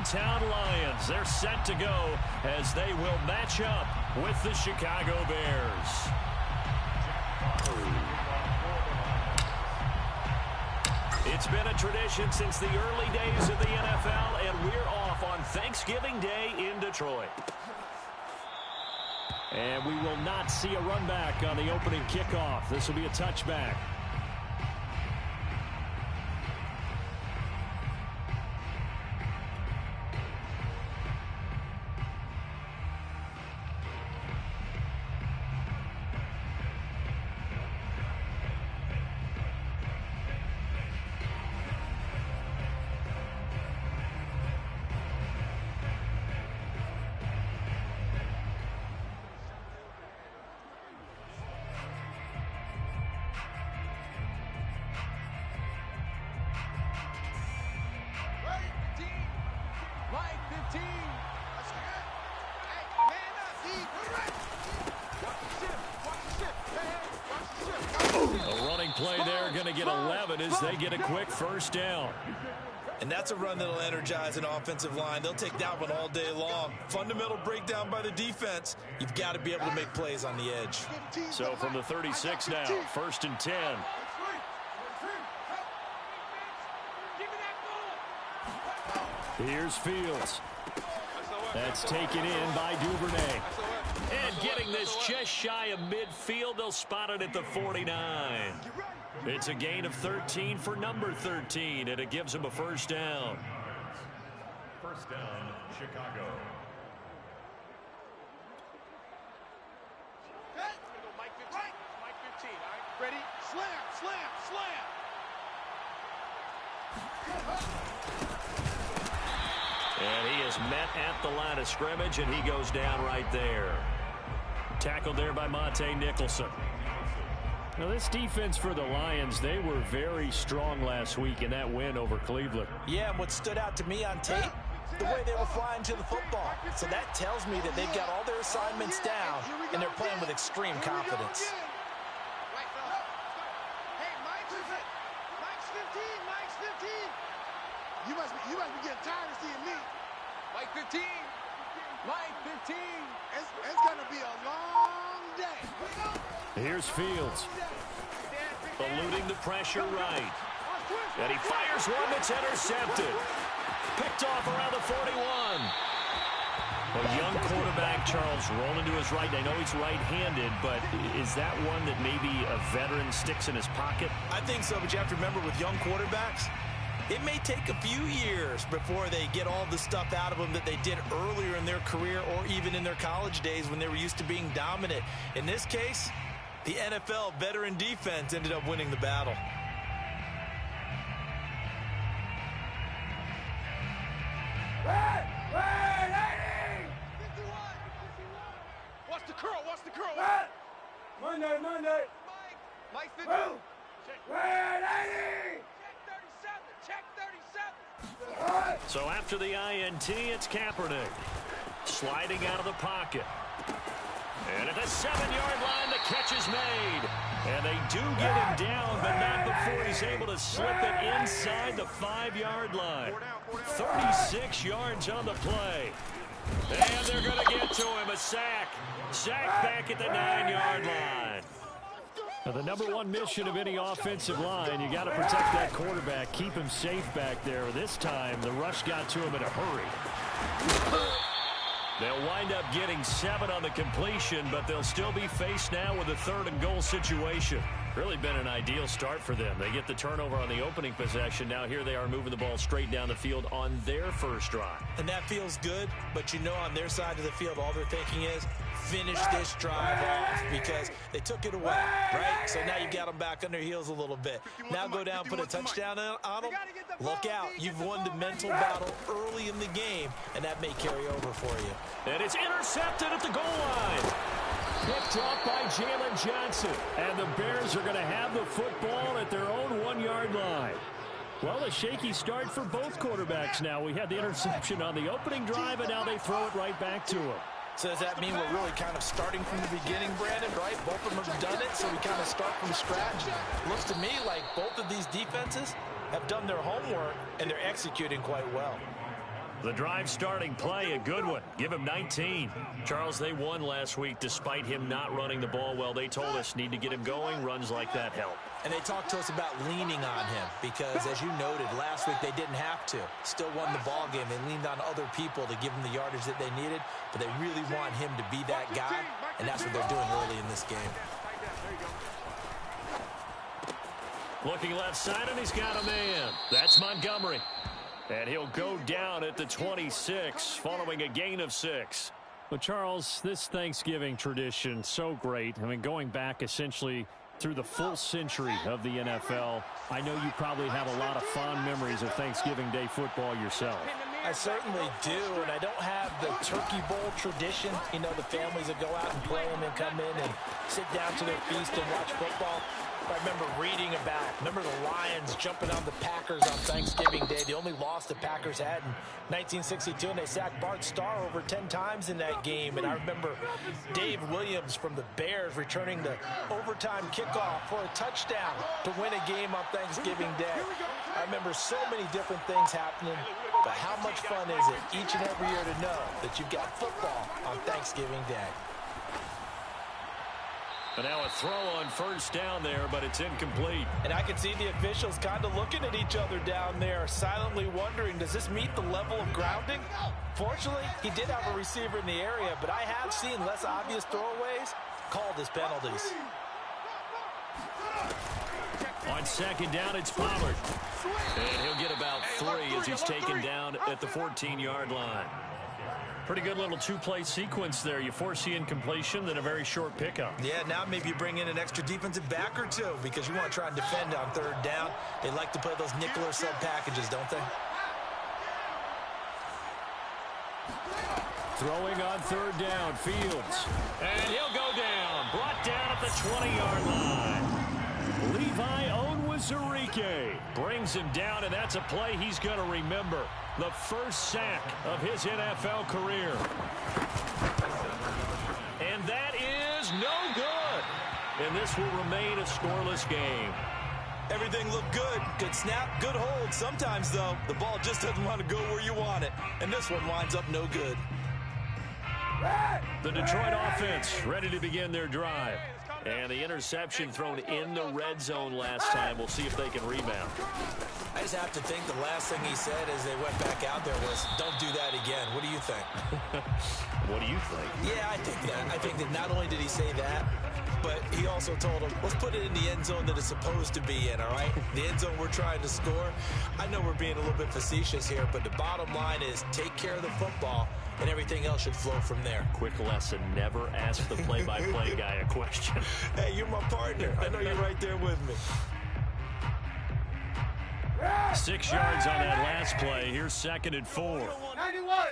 hometown Lions. They're set to go as they will match up with the Chicago Bears. It's been a tradition since the early days of the NFL, and we're off on Thanksgiving Day in Detroit. And we will not see a run back on the opening kickoff. This will be a touchback. Play there, going to get 11 as they get a quick first down. And that's a run that'll energize an offensive line. They'll take that one all day long. Fundamental breakdown by the defense. You've got to be able to make plays on the edge. So from the 36 now, 1st and 10. Here's Fields. That's taken in by Duvernay. And getting this just shy of midfield, they'll spot it at the 49. It's a gain of 13 for number 13, and it gives them a first down. First down, Chicago. Mike 15. Mike 15, all right? Ready? Slam, slam, slam. And he is met at the line of scrimmage, and he goes down right there. Tackled there by Monte Nicholson. Now, this defense for the Lions, they were very strong last week in that win over Cleveland. Yeah, and what stood out to me on tape, the way they were flying to the football. So that tells me that they've got all their assignments down, and they're playing with extreme confidence. Hey, Mike's 15. Mike's 15. You must be getting tired of seeing me. Mike 15. Mike 15. It's going to be a long day. Here's Fields. Eluding the pressure right. And he fires one that's intercepted. Picked off around the 41. A young quarterback, Charles, rolling to his right. I know he's right-handed, but is that one that maybe a veteran sticks in his pocket? I think so, but you have to remember with young quarterbacks, it may take a few years before they get all the stuff out of them that they did earlier in their career or even in their college days when they were used to being dominant. In this case, the NFL veteran defense ended up winning the battle. What's the curl? What's the curl? Monday. Mike 15. Check 37. So after the INT, it's Kaepernick. Sliding out of the pocket. And at the 7-yard line, the catch is made. And they do get him down, but not before he's able to slip it inside the 5-yard line. 36 yards on the play. And they're going to get to him, a sack. Sack back at the 9-yard line. Now, the number one mission of any offensive line, you got to protect that quarterback, keep him safe back there. This time, the rush got to him in a hurry. They'll wind up getting 7 on the completion, but they'll still be faced now with a 3rd and goal situation. Really been an ideal start for them. They get the turnover on the opening possession. Now here they are moving the ball straight down the field on their first drive. And that feels good, but you know on their side of the field, all they're thinking is finish this drive off because they took it away, right? So now you got them back on their heels a little bit. Now go down, put a touchdown on them. Look out. You've won the mental battle early in the game, and that may carry over for you. And it's intercepted at the goal line. Picked off by Jalen Johnson. And the Bears are going to have the football at their own 1-yard line. Well, a shaky start for both quarterbacks now. We had the interception on the opening drive, and now they throw it right back to him. So does that mean we're really kind of starting from the beginning, Brandon, right? Both of them have done it, so we kind of start from scratch. Looks to me like both of these defenses have done their homework, and they're executing quite well. The drive starting play, a good one. Give him 19. Charles, they won last week despite him not running the ball well. They told us need to get him going. Runs like that help. And they talked to us about leaning on him because, as you noted, last week they didn't have to. Still won the ball game. They leaned on other people to give them the yardage that they needed, but they really want him to be that guy, and that's what they're doing early in this game. Looking left side, and he's got a man. That's Montgomery. And he'll go down at the 26 following a gain of 6. Well, Charles, this Thanksgiving tradition, so great. I mean, going back essentially through the full century of the NFL, I know you probably have a lot of fond memories of Thanksgiving Day football yourself. I certainly do, and I don't have the Turkey Bowl tradition. You know, the families that go out and play and then come in and sit down to their feast and watch football. I remember reading about, remember the Lions jumping on the Packers on Thanksgiving Day. The only loss the Packers had in 1962, and they sacked Bart Starr over 10 times in that game. And I remember Dave Williams from the Bears returning the overtime kickoff for a touchdown to win a game on Thanksgiving Day. I remember so many different things happening, but how much fun is it each and every year to know that you've got football on Thanksgiving Day? And now a throw on first down there, but it's incomplete. And I can see the officials kind of looking at each other down there, silently wondering, does this meet the level of grounding? Fortunately, he did have a receiver in the area, but I have seen less obvious throwaways called as penalties. On second down, it's Pollard. And he'll get about 3 as he's taken down at the 14-yard line. Pretty good little two-play sequence there. You force the incompletion, then a very short pickup. Yeah, now maybe you bring in an extra defensive back or two because you want to try and defend on third down. They like to play those nickel or sub packages, don't they? Throwing on third down, Fields. And he'll go down. Brought down at the 20-yard line. Levi Onwuzurike brings him down, and that's a play he's going to remember. The first sack of his NFL career. And that is no good. And this will remain a scoreless game. Everything looked good. Good snap, good hold. Sometimes, though, the ball just doesn't want to go where you want it. And this one winds up no good. The Detroit offense ready to begin their drive. And the interception thrown in the red zone last time. We'll see if they can rebound. I just have to think the last thing he said as they went back out there was, don't do that again. What do you think? What do you think? Yeah, I think that. I think that not only did he say that, but he also told him, let's put it in the end zone that it's supposed to be in, all right? The end zone we're trying to score. I know we're being a little bit facetious here, but the bottom line is take care of the football, and everything else should flow from there. Quick lesson, never ask the play-by-play guy a question. Hey, you're my partner. I know you're right there with me. 6 yards on that last play. Here's 2nd and 4. 91.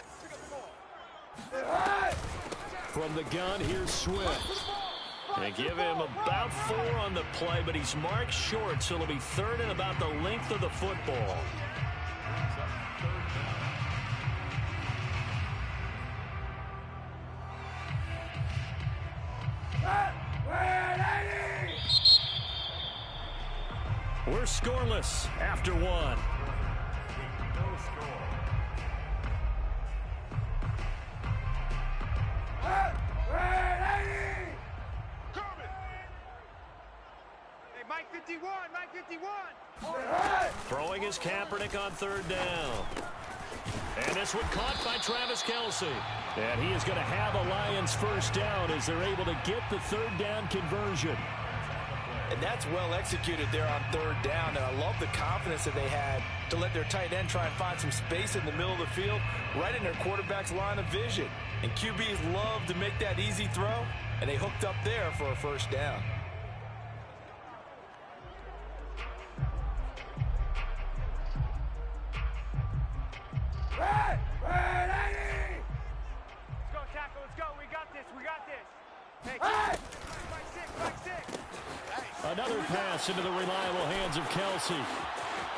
From the gun, here's Swift. They give him about 4 on the play, but he's marked short, so it'll be 3rd and about the length of the football. We're scoreless after 1. No score. Hey, Mike 51, Mike 51. Throwing is Kaepernick on 3rd down. And this one caught by Travis Kelce. And he is going to have a Lions first down as they're able to get the 3rd down conversion. And that's well executed there on 3rd down. And I love the confidence that they had to let their tight end try and find some space in the middle of the field, right in their quarterback's line of vision. And QBs love to make that easy throw, and they hooked up there for a first down. Let's go, tackle. Let's go. We got this. We got this. Hey, right 6. Another pass into the reliable hands of Kelce.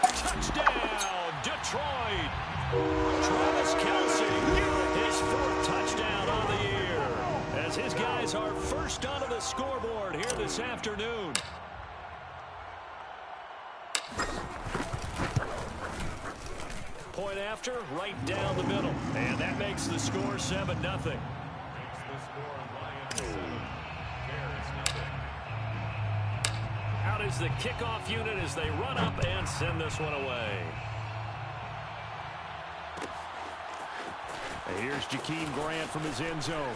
Touchdown, Detroit! Travis Kelce, his 4th touchdown on the year, as his guys are first onto the scoreboard here this afternoon. Point after, right down the middle. And that makes the score 7-0. Makes the score Lions 7, Bears 0. Out is the kickoff unit as they run up and send this one away. And here's Jakeem Grant from his end zone.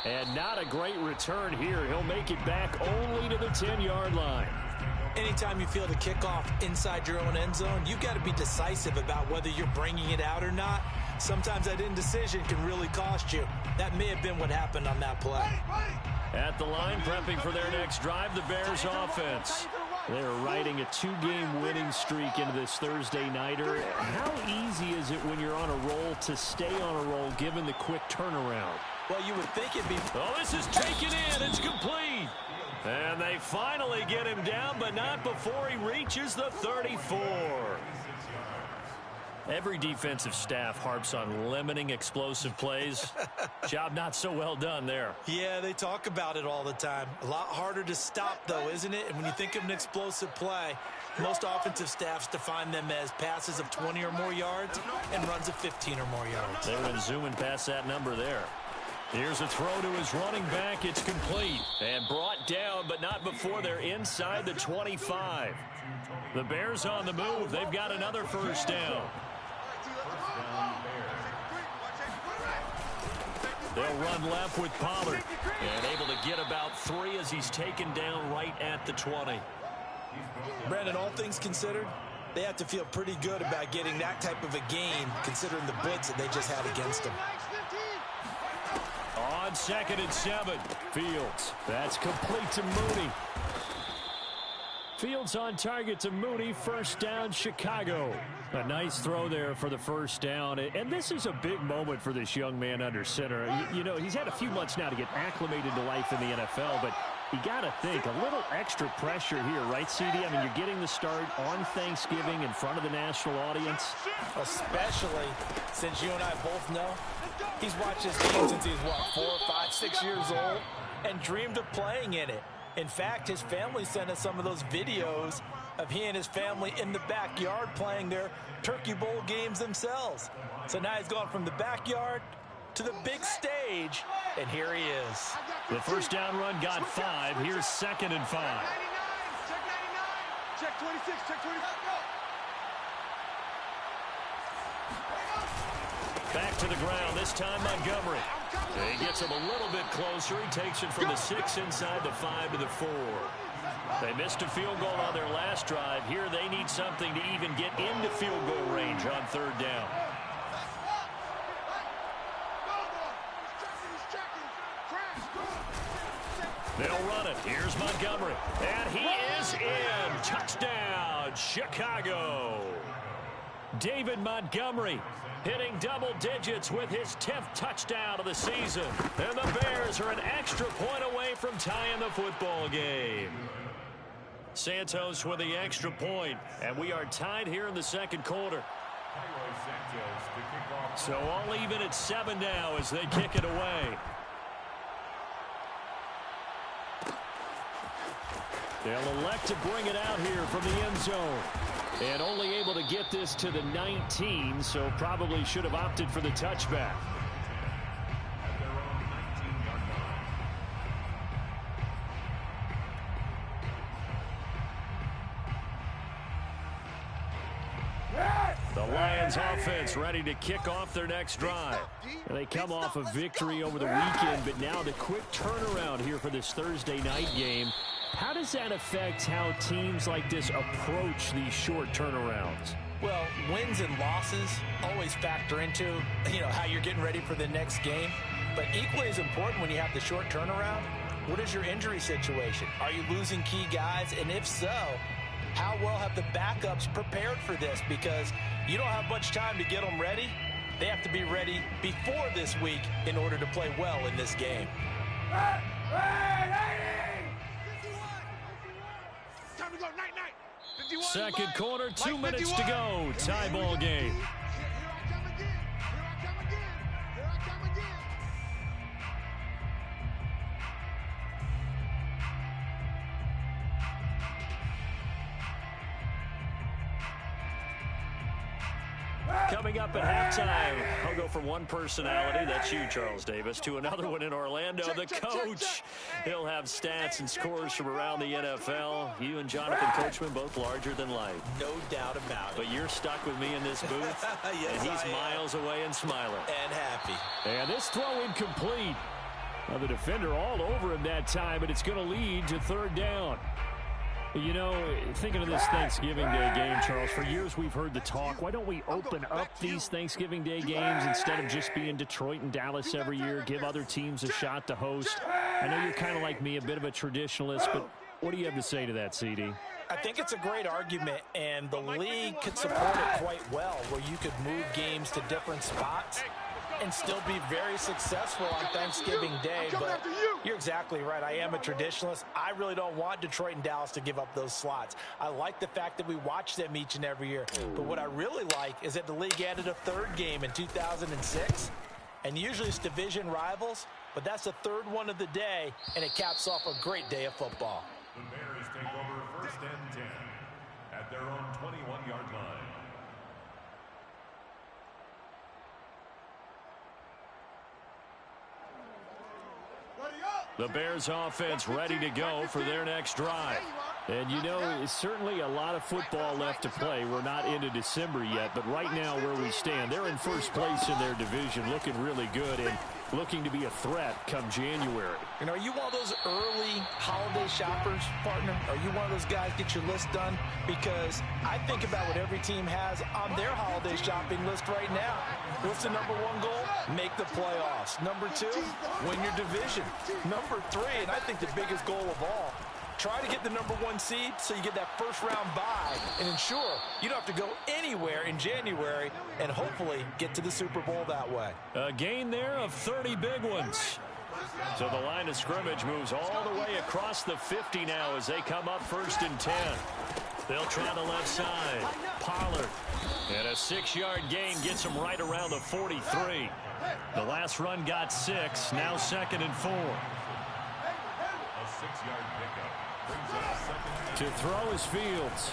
And not a great return here. He'll make it back only to the 10-yard line. Anytime you feel the kickoff inside your own end zone, you've got to be decisive about whether you're bringing it out or not. Sometimes that indecision can really cost you. That may have been what happened on that play. At the line, prepping for their next drive, the Bears offense. They're riding a 2-game winning streak into this Thursday nighter. How easy is it when you're on a roll to stay on a roll given the quick turnaround? Well, you would think it'd be... Oh, this is taken in. It's complete. And they finally get him down, but not before he reaches the 34. Every defensive staff harps on limiting explosive plays. Job not so well done there. Yeah, they talk about it all the time. A lot harder to stop, though, isn't it? And when you think of an explosive play, most offensive staffs define them as passes of 20 or more yards and runs of 15 or more yards. They went zooming past that number there. Here's a throw to his running back. It's complete and brought down, but not before they're inside the 25. The Bears on the move. They've got another first down. They'll run left with Pollard and able to get about 3 as he's taken down right at the 20. Brandon, all things considered, they have to feel pretty good about getting that type of a gain considering the blitz that they just had against them. On 2nd and 7, Fields. That's complete to Mooney. Fields on target to Mooney. First down, Chicago. A nice throw there for the first down. And this is a big moment for this young man under center. You know, he's had a few months now to get acclimated to life in the NFL, but you got to think a little extra pressure here, right, CD? I mean, you're getting the start on Thanksgiving in front of the national audience. Especially since you and I both know he's watched this game since he's, what, 4, 5, 6 years old and dreamed of playing in it. In fact, his family sent us some of those videos of he and his family in the backyard playing their Turkey Bowl games themselves. So now he's gone from the backyard to the big stage, and here he is. The first down run got 5. Here's 2nd and 5. Check 99. Check 26. Check 25. Back to the ground, this time Montgomery. He gets him a little bit closer. He takes it from the 6 inside the 5 to the 4. They missed a field goal on their last drive. Here they need something to even get into field goal range on 3rd down. They'll run it. Here's Montgomery. And he is in. Touchdown, Chicago. David Montgomery hitting double digits with his 10th touchdown of the season. And the Bears are an extra point away from tying the football game. Santos with the extra point, and we are tied here in the 2nd quarter. So all even at 7 now as they kick it away. They'll elect to bring it out here from the end zone. And only able to get this to the 19, so probably should have opted for the touchback. The Lions offense ready to kick off their next drive. They come off a victory over the weekend, but now the quick turnaround here for this Thursday night game. How does that affect how teams like this approach these short turnarounds? Well, wins and losses always factor into, how you're getting ready for the next game. But equally as important when you have the short turnaround, what is your injury situation? Are you losing key guys? And if so, how well have the backups prepared for this? Because you don't have much time to get them ready. They have to be ready before this week in order to play well in this game. Time to go. Night, night. 51, 2nd quarter, 2 Mike, minutes 51. to go. Tie ball game. Here I come again. Here I come again. Here I come again. Coming up at halftime, I'll go from one personality, that's you, Charles Davis, to another one in Orlando, the coach. He'll have stats and scores from around the NFL. You and Jonathan Coachman both larger than life. No doubt about it. But you're stuck with me in this booth, yes, and he's miles away and smiling. And happy. And this throw incomplete. Well, the defender all over him that time, but it's going to lead to third down. You know, thinking of this Thanksgiving Day game, Charles, for years we've heard the talk, why don't we open up these Thanksgiving Day games instead of just being Detroit and Dallas every year, give other teams a shot to host? I know you're kind of like me, a bit of a traditionalist, but what do you have to say to that, CD? I think it's a great argument, and the league could support it quite well, where you could move games to different spots and still be very successful on Thanksgiving Day. But you're exactly right. I am a traditionalist. I really don't want Detroit and Dallas to give up those slots. I like the fact that we watch them each and every year. But what I really like is that the league added a third game in 2006. And usually it's division rivals, but that's the third one of the day, and it caps off a great day of football. The Bears take over 1st and 10 at their own 21-yard line. The Bears offense ready to go for their next drive. And you know, it's certainly a lot of football left to play. We're not into December yet, but right now where we stand, they're in first place in their division, looking really good and looking to be a threat come January. And are you one of those early holiday shoppers, partner? Are you one of those guys get your list done? Because I think about what every team has on their holiday shopping list right now. What's the number one goal? Make the playoffs. Number two, win your division. Number three, and I think the biggest goal of all, try to get the number one seed so you get that first round bye and ensure you don't have to go anywhere in January and hopefully get to the Super Bowl that way. A gain there of 30 big ones. So the line of scrimmage moves all the way across the 50 now as they come up 1st and 10. They'll try the left side. Pollard. And a 6-yard gain gets them right around the 43. The last run got 6. Now 2nd and 4. A 6-yard pickup brings up 2nd. To throw is Fields.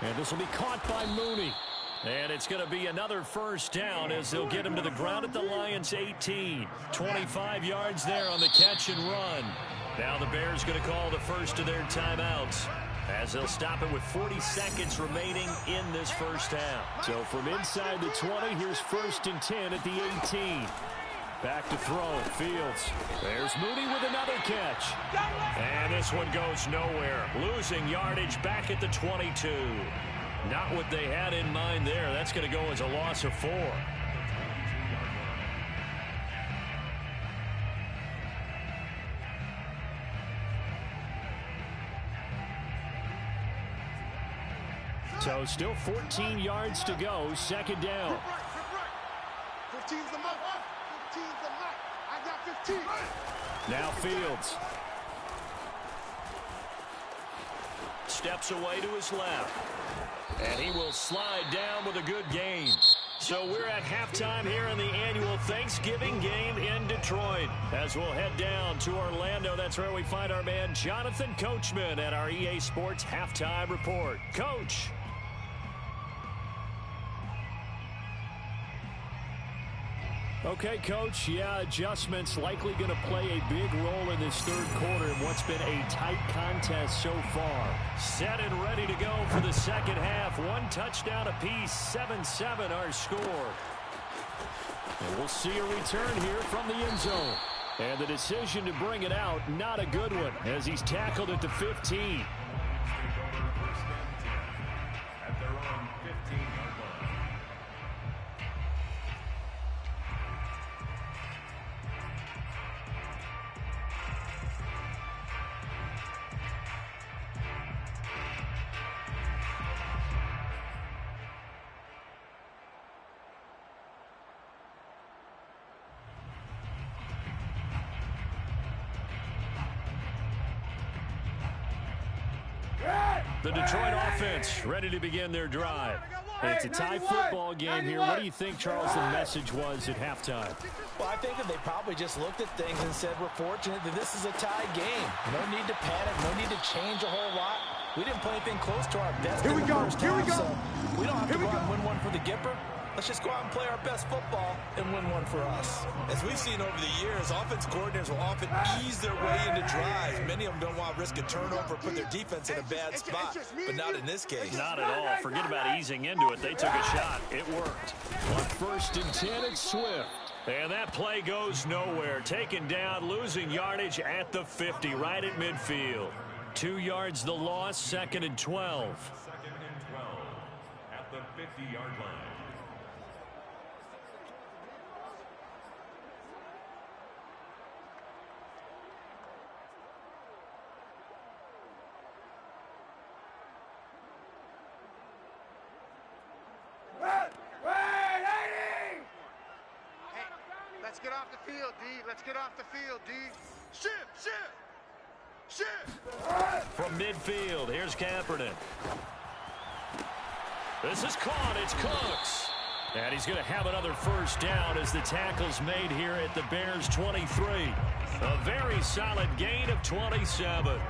And this will be caught by Mooney. And it's going to be another first down as they'll get him to the ground at the Lions' 18. 25 yards there on the catch and run. Now the Bears going to call the first of their timeouts as they'll stop it with 40 seconds remaining in this first half. So from inside the 20, here's 1st and 10 at the 18. Back to throw, Fields. There's Mooney with another catch. And this one goes nowhere. Losing yardage back at the 22. Not what they had in mind there. That's going to go as a loss of 4. So still 14 yards to go. 2nd down. 15's the mark. 15's the mark. I got 15. Now Fields. Steps away to his left. And he will slide down with a good gain. So we're at halftime here in the annual Thanksgiving game in Detroit. As we'll head down to Orlando, that's where we find our man Jonathan Coachman at our EA Sports Halftime Report. Coach. Okay, Coach, yeah, adjustments likely going to play a big role in this third quarter in what's been a tight contest so far. Set and ready to go for the second half. 1 touchdown apiece, 7-7 our score. And we'll see a return here from the end zone. And the decision to bring it out, not a good one, as he's tackled at the 15. At their own 15-yard line. The Detroit offense ready to begin their drive. It's a tie football game here. What do you think, Charles, the message was at halftime? Well, I think that they probably just looked at things and said, we're fortunate that this is a tie game. No need to panic, no need to change a whole lot. We didn't play anything close to our best Here in we the go. first Here we half, go. so we don't have to Here go we out and go. win one for the Gipper. Let's just go out and play our best football and win one for us. As we've seen over the years, offense coordinators will often ease their way into drives. Many of them don't want to risk a turnover, put their defense in a bad spot, but not in this case. Not at all. Forget about easing into it. They took a shot. It worked. On 1st and 10, it's Swift. And that play goes nowhere. Taken down, losing yardage at the 50, right at midfield. 2 yards the loss, 2nd and 12. 2nd and 12 at the 50-yard line. Let's get off the field, D. Let's get off the field, D. Shift. From midfield, here's Kaepernick. This is caught. It's Cooks. And he's going to have another first down as the tackle's made here at the Bears' 23. A very solid gain of 27.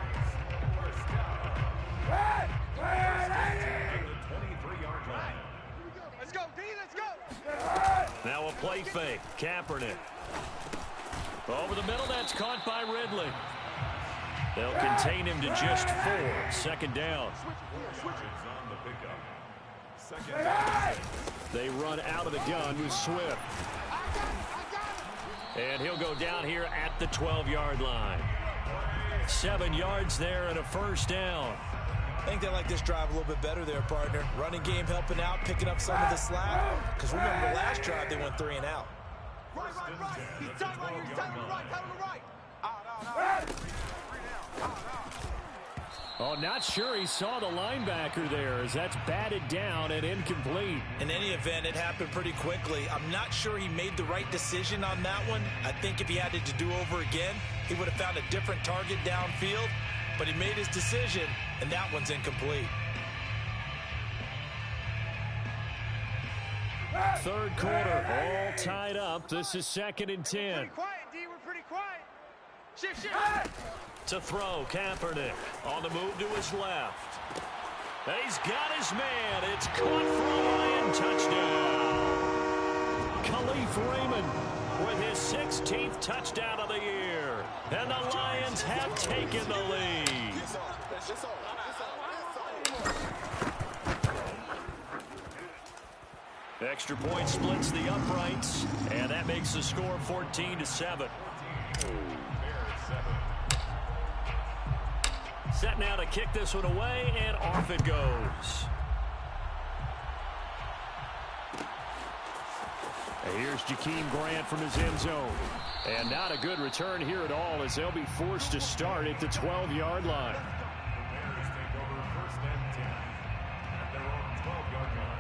Let's go, D. Let's go. Now a play fake. Kaepernick. Over the middle, that's caught by Ridley. They'll contain him to just 4. 2nd down. They run out of the gun with Swift. And he'll go down here at the 12-yard line. 7 yards there and a first down. I think they like this drive a little bit better there, partner. Running game helping out, picking up some of the slack. Because remember, the last drive, they went 3 and out. Right. He's tight right here. He's tight to the right. Tight to the right. Out. Oh, not sure he saw the linebacker there as that's batted down and incomplete. In any event, it happened pretty quickly. I'm not sure he made the right decision on that one. I think if he had it to do over again, he would have found a different target downfield. But he made his decision, and that one's incomplete. 3rd quarter, all tied up. This is 2nd and 10. Pretty quiet, D. We're pretty quiet. Shift. To throw, Kaepernick on the move to his left. He's got his man. It's caught for a Lion touchdown. Khalif Raymond with his 16th touchdown of the year. And the Lions have taken the lead. Extra point splits the uprights, and that makes the score 14-7. Set now to kick this one away, and off it goes. And here's Jakeem Grant from his end zone. And not a good return here at all as they'll be forced to start at the 12-yard line. The Bears take over 1st and 10 at their own 12-yard line.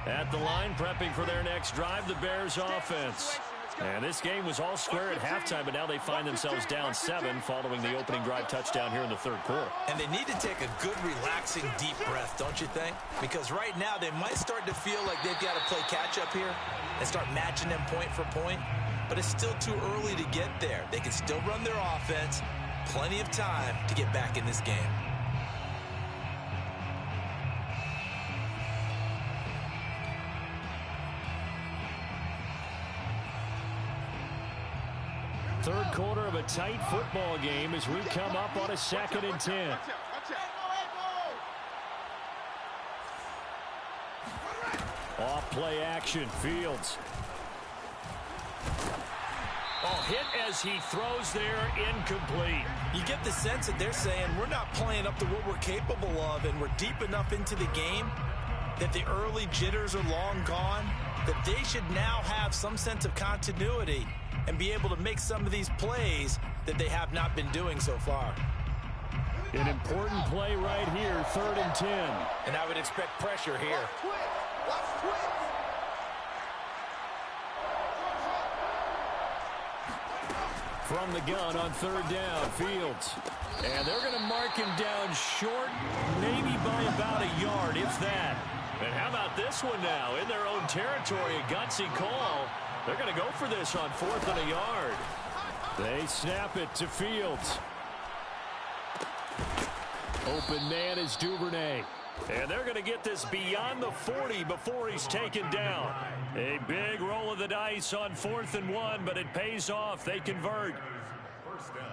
At the line, prepping for their next drive, the Bears offense. And this game was all square at halftime, but now they find themselves down 7 following the opening drive touchdown here in the 3rd quarter. And they need to take a good, relaxing, deep breath, don't you think? Because right now they might start to feel like they've got to play catch-up here and start matching them point for point. But it's still too early to get there. They can still run their offense. Plenty of time to get back in this game. Third quarter of a tight football game as we come up on a 2nd and 10. Off play action, Fields. Oh, hit as he throws there, incomplete. You get the sense that they're saying we're not playing up to what we're capable of, and we're deep enough into the game that the early jitters are long gone, that they should now have some sense of continuity and be able to make some of these plays that they have not been doing so far. An important play right here, 3rd and 10. And I would expect pressure here. Watch twist. From the gun on third down, Fields. And they're going to mark him down short, maybe by about a yard, if that. And how about this one now? In their own territory, a gutsy call. They're going to go for this on 4th and a yard. They snap it to Fields. Open man is Duvernay. And they're going to get this beyond the 40 before he's taken down. A big roll of the dice on 4th and 1, but it pays off. They convert. First down.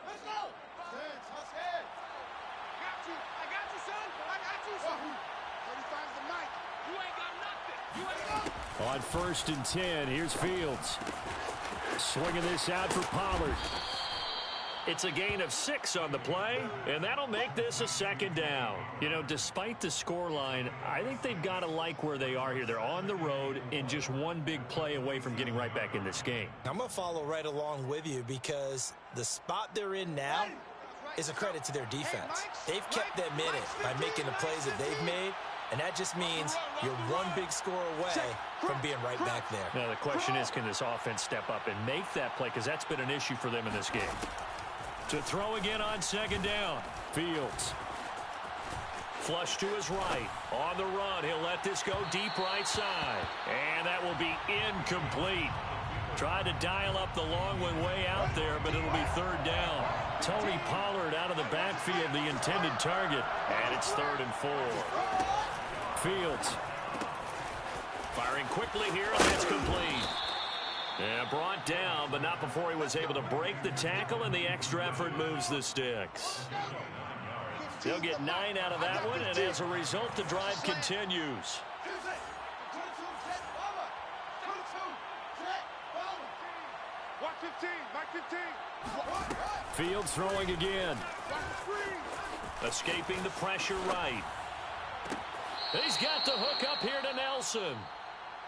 Let's go. I got you, son. I got you, son. 35's the mic. You ain't got nothing. You ain't got. On 1st and 10, here's Fields. Swinging this out for Pollard. It's a gain of 6 on the play, and that'll make this a 2nd down. You know, despite the scoreline, I think they've got to like where they are here. They're on the road and just one big play away from getting right back in this game. I'm going to follow right along with you because the spot they're in now is a credit to their defense. They've kept them in it by making the plays that they've made, and that just means you're one big score away from being right back there. Now, the question is, can this offense step up and make that play? Because that's been an issue for them in this game. To throw again on 2nd down. Fields. Flush to his right. On the run, he'll let this go deep right side. And that will be incomplete. Tried to dial up the long one way out there, but it'll be 3rd down. Tony Pollard out of the backfield, the intended target. And it's 3rd and 4. Fields. Firing quickly here, and that's complete. Yeah, brought down, but not before he was able to break the tackle, and the extra effort moves the sticks. They'll get 9 out of that one, and as a result, the drive continues. Fields throwing again. Escaping the pressure right. He's got the hook up here to Nelson.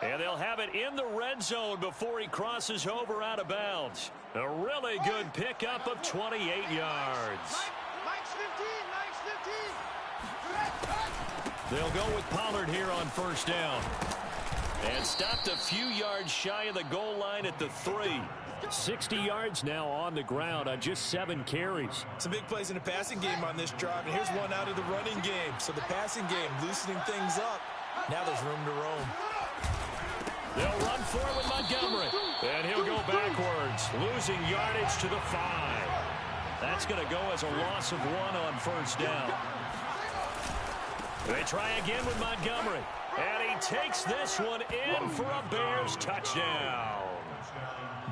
And they'll have it in the red zone before he crosses over out of bounds. A really good pickup of 28 yards. Mike's 15. They'll go with Pollard here on 1st down. And stopped a few yards shy of the goal line at the 3. 60 yards now on the ground on just 7 carries. Some big plays in the passing game on this drive, and here's one out of the running game. So the passing game loosening things up. Now there's room to roam. They'll run for it with Montgomery. And he'll go backwards, losing yardage to the 5. That's going to go as a loss of 1 on 1st down. They try again with Montgomery. And he takes this one in for a Bears touchdown.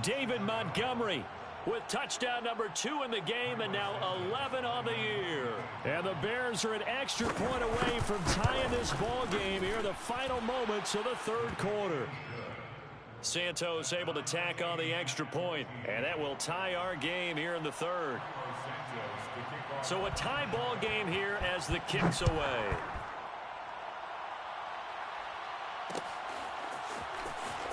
David Montgomery with touchdown number 2 in the game, and now 11 on the year. And the Bears are an extra point away from tying this ball game here in the final moments of the 3rd quarter. Santos able to tack on the extra point, and that will tie our game here in the 3rd. So a tie ball game here as the kick's away.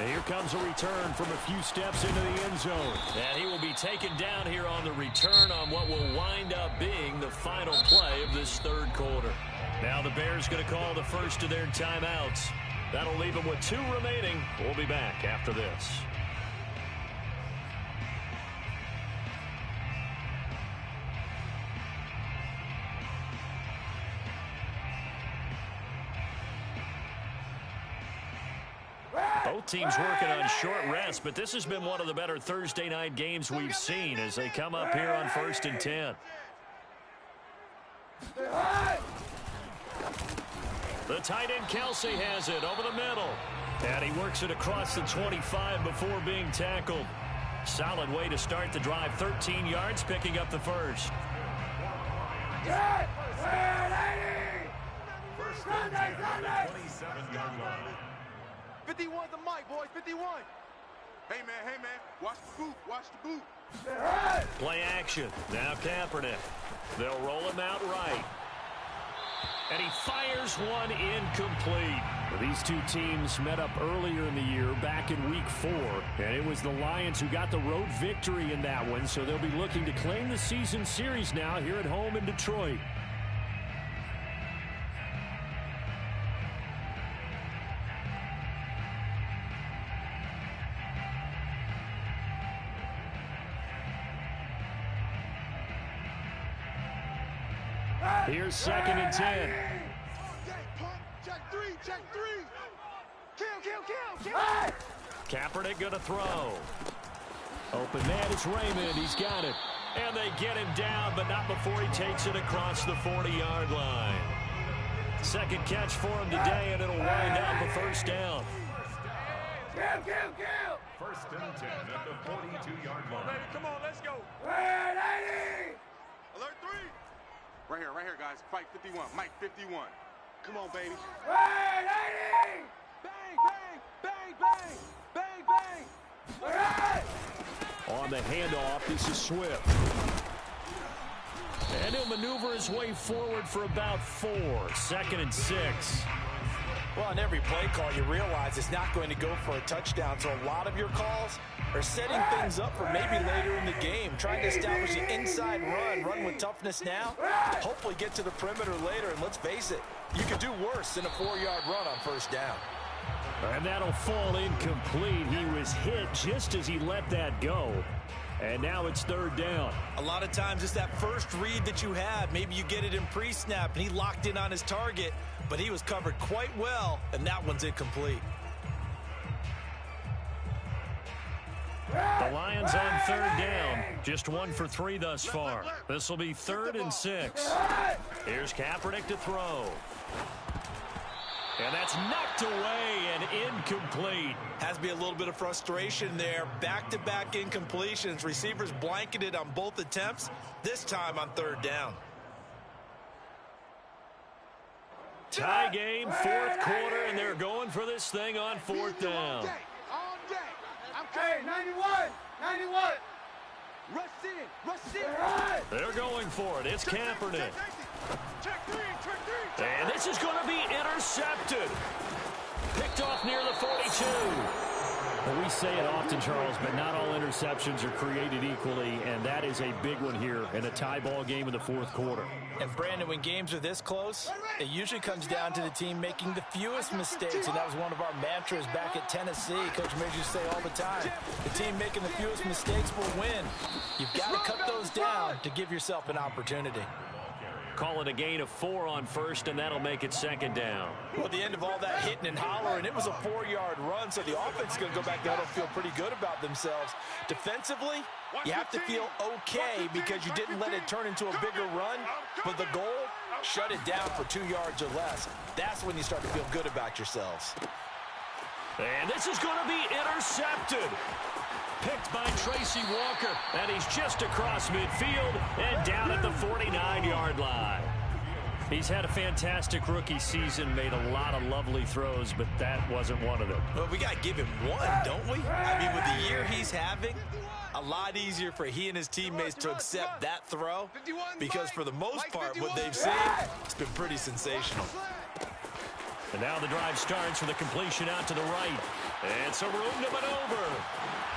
And here comes a return from a few steps into the end zone. And he will be taken down here on the return on what will wind up being the final play of this 3rd quarter. Now the Bears going to call the first of their timeouts. That'll leave them with 2 remaining. We'll be back after this. Both teams working on short rest, but this has been one of the better Thursday night games we've seen as they come up here on 1st and 10. The tight end Kelsey has it over the middle. And he works it across the 25 before being tackled. Solid way to start the drive. 13 yards, picking up the first. First down, 27-yard line. 51's the mic, boys. 51. Hey, man. Watch the boot. Watch the boot. Play action. Now Kaepernick. They'll roll him out right. And he fires one incomplete. These two teams met up earlier in the year, back in week 4. And it was the Lions who got the road victory in that one, so they'll be looking to claim the season series now here at home in Detroit. Here's 2nd and 10. Check three. Kill. Kaepernick going to throw. Open man is Raymond. He's got it. And they get him down, but not before he takes it across the 40-yard line. Second catch for him today, and it'll wind up a first down. Kill. 1st and 10 at the 42-yard line. Come on, let's go. Alert 3. Right here, guys. Fight 51. Mike 51. Come on, baby. Bang, On the handoff, this is Swift. And he'll maneuver his way forward for about 4. 2nd and 6. Well, on every play call, you realize it's not going to go for a touchdown, so a lot of your calls are setting things up for maybe later in the game, trying to establish an inside run with toughness now, hopefully get to the perimeter later, and let's face it, you could do worse than a 4-yard run on 1st down. And that'll fall incomplete. He was hit just as he let that go. And now it's 3rd down. A lot of times it's that first read that you have. Maybe you get it in pre-snap, and he locked in on his target, but he was covered quite well, and that one's incomplete. The Lions on 3rd down. Just 1 for 3 thus far. This will be 3rd and 6. Here's Kaepernick to throw. And that's knocked away and incomplete. Has to be a little bit of frustration there. Back-to-back incompletions. Receivers blanketed on both attempts, this time on 3rd down. Tie game, 4th quarter, and they're going for this thing on 4th down. All day. Hey, 91. Rush in. They're going for it. It's Kaepernick. Check three. And this is going to be intercepted. Picked off near the 42. Well, we say it often, Charles, but not all interceptions are created equally, and that is a big one here in a tie ball game in the 4th quarter. And, Brandon, when games are this close, it usually comes down to the team making the fewest mistakes, and that was one of our mantras back at Tennessee. Coach Major used to say all the time, the team making the fewest mistakes will win. You've got to cut those down to give yourself an opportunity. Call it a gain of 4 on 1st, and that'll make it 2nd down. Well, at the end of all that hitting and hollering, it was a 4-yard run, so the offense is going to go back there and feel pretty good about themselves. Defensively, you have to feel okay because you didn't let it turn into a bigger run, but the goal, shut it down for 2 yards or less. That's when you start to feel good about yourselves. And this is going to be intercepted. Picked by Tracy Walker, and he's just across midfield and down at the 49-yard line. He's had a fantastic rookie season, made a lot of lovely throws, but that wasn't one of them. Well, we got to give him one, don't we? I mean, with the year he's having, a lot easier for he and his teammates to accept that throw because for the most part, what they've seen, it's been pretty sensational. And now the drive starts with a completion out to the right. It's a room to maneuver.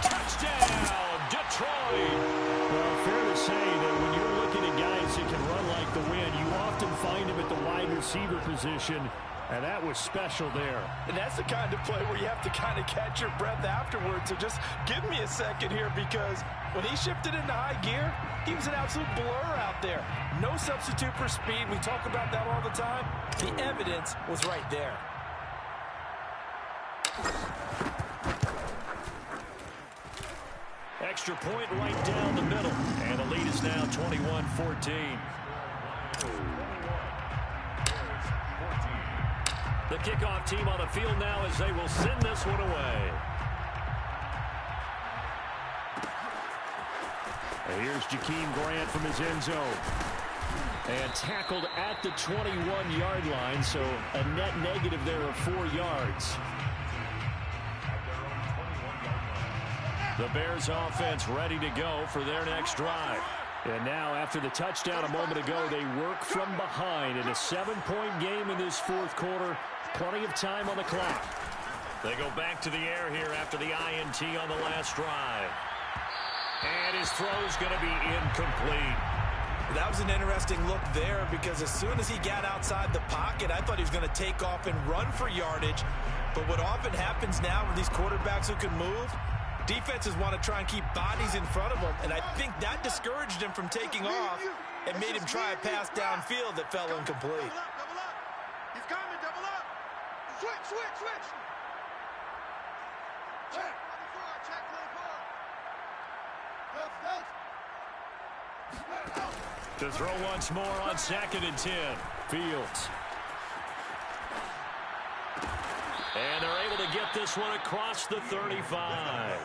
Touchdown, Detroit! Well, fair to say that when you're looking at guys that can run like the wind, you often find them at the wide receiver position, and that was special there. And that's the kind of play where you have to kind of catch your breath afterwards. So just give me a second here because when he shifted into high gear, he was an absolute blur out there. No substitute for speed. We talk about that all the time. The evidence was right there. Extra point right down the middle. And the lead is now 21-14. The kickoff team on the field now as they will send this one away. And here's Jakeem Grant from his end zone. And tackled at the 21-yard line, so a net negative there of 4 yards. The Bears offense ready to go for their next drive. And now after the touchdown a moment ago, they work from behind in a 7-point game in this 4th quarter. Plenty of time on the clock. They go back to the air here after the INT on the last drive. And his throw's going to be incomplete. That was an interesting look there because as soon as he got outside the pocket, I thought he was going to take off and run for yardage. But what often happens now with these quarterbacks who can move, defenses want to try and keep bodies in front of them, and I think that discouraged him from taking off. and made him try a pass downfield that fell incomplete. Double up. He's coming, double up. Switch. Check. Check to the ball. To throw once more on 2nd and 10. Fields. And they're able to get this one across the 35.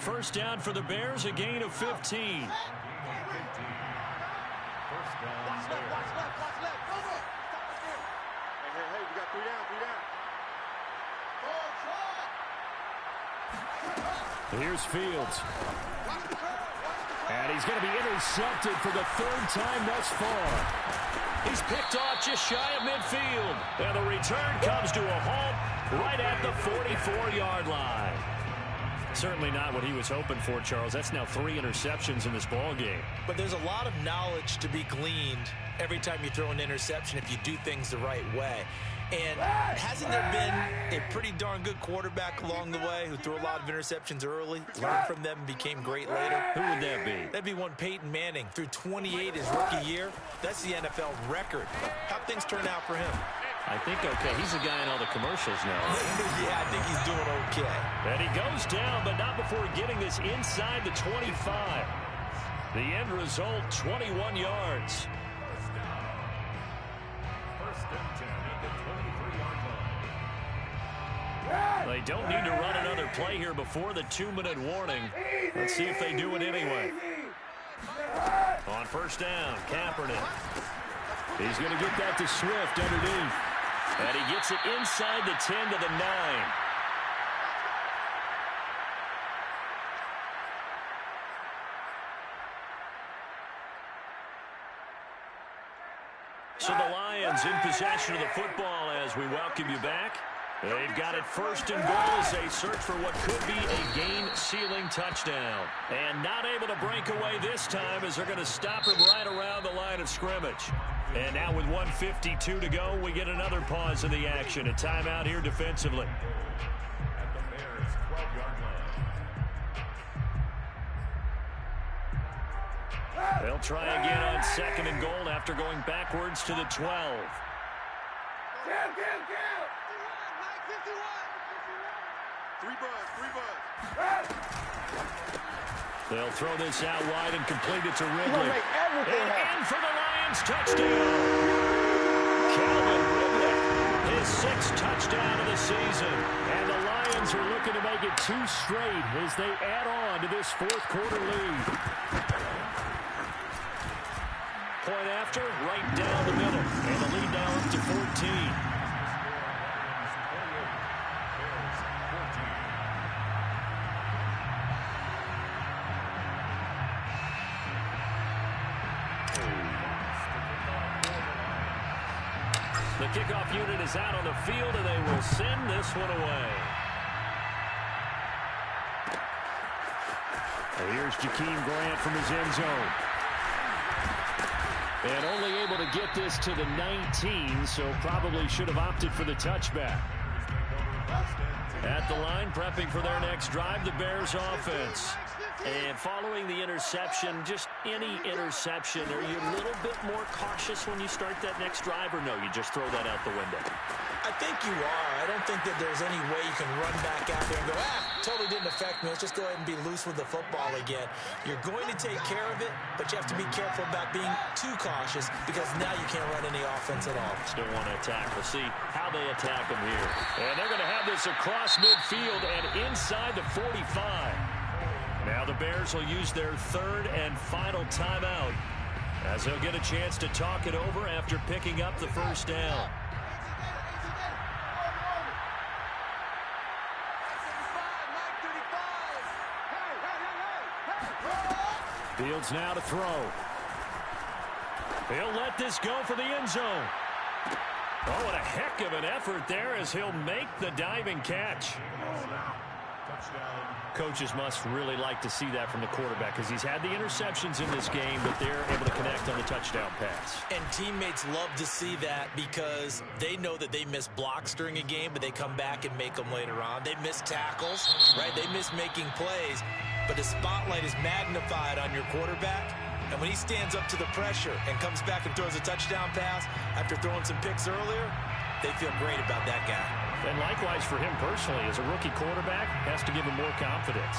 First down for the Bears, a gain of 15. Watch left. Hey, we got 3 down. Here's Fields. And he's going to be intercepted for the 3rd time thus far. He's picked off just shy of midfield. And the return comes to a halt right at the 44-yard line. Certainly not what he was hoping for, Charles. That's now 3 interceptions in this ball game. But there's a lot of knowledge to be gleaned every time you throw an interception if you do things the right way. And hasn't there been a pretty darn good quarterback along the way who threw a lot of interceptions early, learned from them, and became great later? Who would that be? That'd be one Peyton Manning. Threw 28 his rookie year. That's the NFL record. How'd things turn out for him? I think okay. He's a guy in all the commercials now. Yeah, I think he's doing okay. And he goes down, but not before getting this inside the 25. The end result, 21 yards. They don't need to run another play here before the 2-minute warning. Let's see if they do it anyway. On first down, Kaepernick. He's going to get that to Swift underneath. And he gets it inside the 10 to the 9. So the Lions in possession of the football as we welcome you back. They've got it 1st and goal as they search for what could be a game-sealing touchdown. And not able to break away this time as they're going to stop him right around the line of scrimmage. And now with 1:52 to go, we get another pause in the action. A timeout here defensively. At the Bears' 12-yard line. They'll try again on 2nd and goal after going backwards to the 12. Count. 3 buzz. They'll throw this out wide and complete it to Ridley. And in for the Lions touchdown. Calvin Ridley, his 6th touchdown of the season. And the Lions are looking to make it 2 straight as they add on to this 4th quarter lead. Point after, right down the middle. And the lead now up to 14. The kickoff unit is out on the field, and they will send this one away. Here's Jakeem Grant from his end zone. And only able to get this to the 19, so probably should have opted for the touchback. At the line, prepping for their next drive, the Bears offense. And following the interception, just any interception, are you a little bit more cautious when you start that next drive, or no, you just throw that out the window? I think you are. I don't think that there's any way you can run back out there and go, totally didn't affect me. Let's just go ahead and be loose with the football again. You're going to take care of it, but you have to be careful about being too cautious because now you can't run any offense at all. Still want to attack. We'll see how they attack them here. And they're going to have this across midfield and inside the 45. Now the Bears will use their 3rd and final timeout as they'll get a chance to talk it over after picking up the first down. Fields now to throw. He'll let this go for the end zone. Oh, what a heck of an effort there as he'll make the diving catch. Coaches must really like to see that from the quarterback because he's had the interceptions in this game, but they're able to connect on the touchdown pass. And teammates love to see that because they know that they miss blocks during a game, but they come back and make them later on. They miss tackles, right? They miss making plays, but the spotlight is magnified on your quarterback. And when he stands up to the pressure and comes back and throws a touchdown pass after throwing some picks earlier, they feel great about that guy. And likewise for him personally, as a rookie quarterback, has to give him more confidence.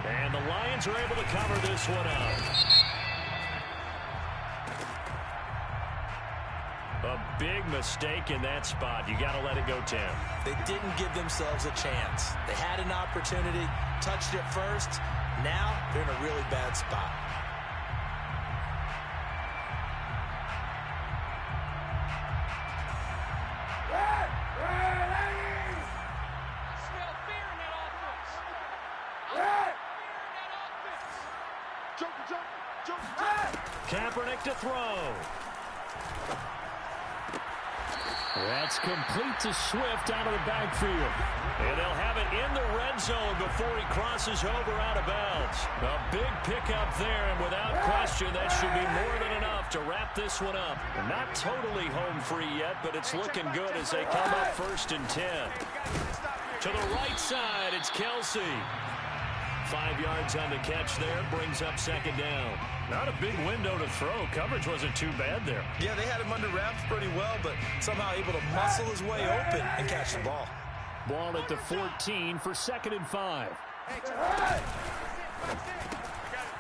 And the Lions are able to cover this one up. A big mistake in that spot. You got to let it go, Tim. They didn't give themselves a chance. They had an opportunity, touched it first. Now they're in a really bad spot. Kaepernick to throw. That's complete to Swift out of the backfield. And they'll have it in the red zone before he crosses over out of bounds. A big pickup there, and without question, that should be more than enough to wrap this one up. Not totally home free yet, but it's looking good as they come up 1st and 10. To the right side, it's Kelsey. 5 yards on the catch there, brings up 2nd down. Not a big window to throw. Coverage wasn't too bad there. Yeah, they had him under wraps pretty well, but somehow able to muscle his way open and catch the ball. Ball at the 14 for 2nd and 5.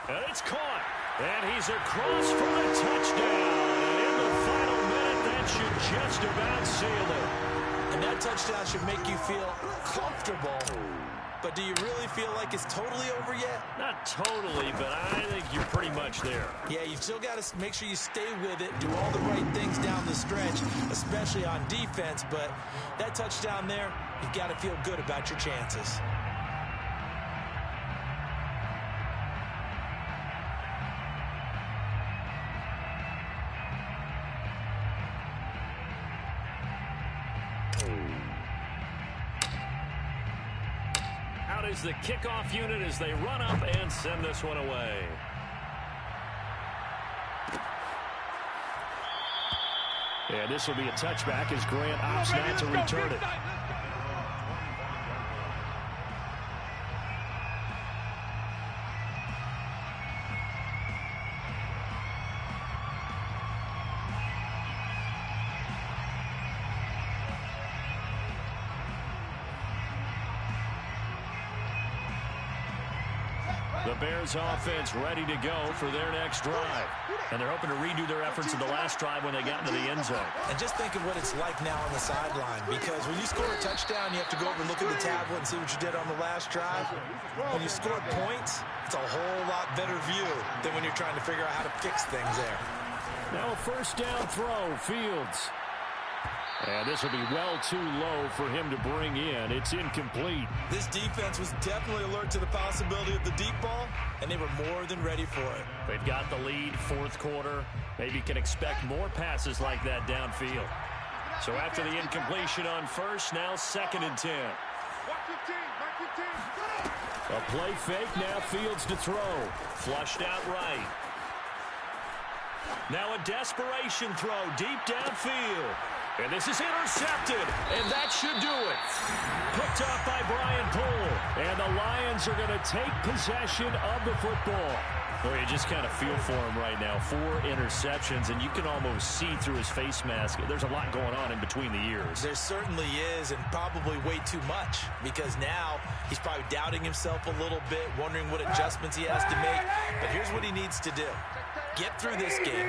And it's caught. And he's across for a touchdown. And in the final minute, that should just about seal it. And that touchdown should make you feel comfortable. But do you really feel like it's totally over yet? Not totally, but I think you're pretty much there. Yeah, you've still got to make sure you stay with it, do all the right things down the stretch, especially on defense. But that touchdown there, you've got to feel good about your chances. Is the kickoff unit as they run up and send this one away. And this will be a touchback as Grant opts not to return it. The Bears offense ready to go for their next drive. And they're hoping to redo their efforts in the last drive when they got into the end zone. And just think of what it's like now on the sideline, because when you score a touchdown, you have to go over and look at the tablet and see what you did on the last drive. When you score points, it's a whole lot better view than when you're trying to figure out how to fix things there. Now a 1st down throw, Fields. And this will be well too low for him to bring in. It's incomplete. This defense was definitely alert to the possibility of the deep ball, and they were more than ready for it. They've got the lead, 4th quarter. Maybe can expect more passes like that downfield. So after the incompletion on 1st, now 2nd and 10. A play fake, now Fields to throw. Flushed out right. Now a desperation throw deep downfield. And this is intercepted, and that should do it. Picked off by Brian Poole, and the Lions are going to take possession of the football. Well, you just kind of feel for him right now. 4 interceptions, and you can almost see through his face mask. There's a lot going on in between the ears. There certainly is, and probably way too much, because now he's probably doubting himself a little bit, wondering what adjustments he has to make. But here's what he needs to do. Get through this game.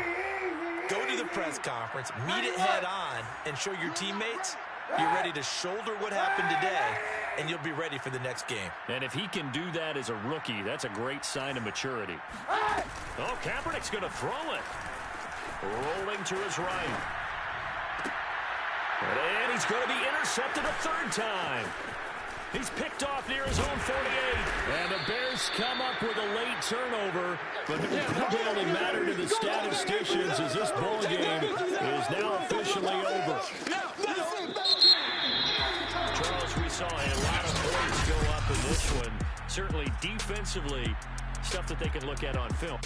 Go to the press conference, meet it head on, and show your teammates you're ready to shoulder what happened today, and you'll be ready for the next game. And if he can do that as a rookie, that's a great sign of maturity. Oh, Kaepernick's going to throw it. Rolling to his right. And he's going to be intercepted a 3rd time. He's picked off near his own 48. And the Bears come up with a late turnover, but it will probably only matter to the statisticians as this ball game is now officially over. Charles, we saw a lot of points go up in this one. Certainly defensively, stuff that they can look at on film.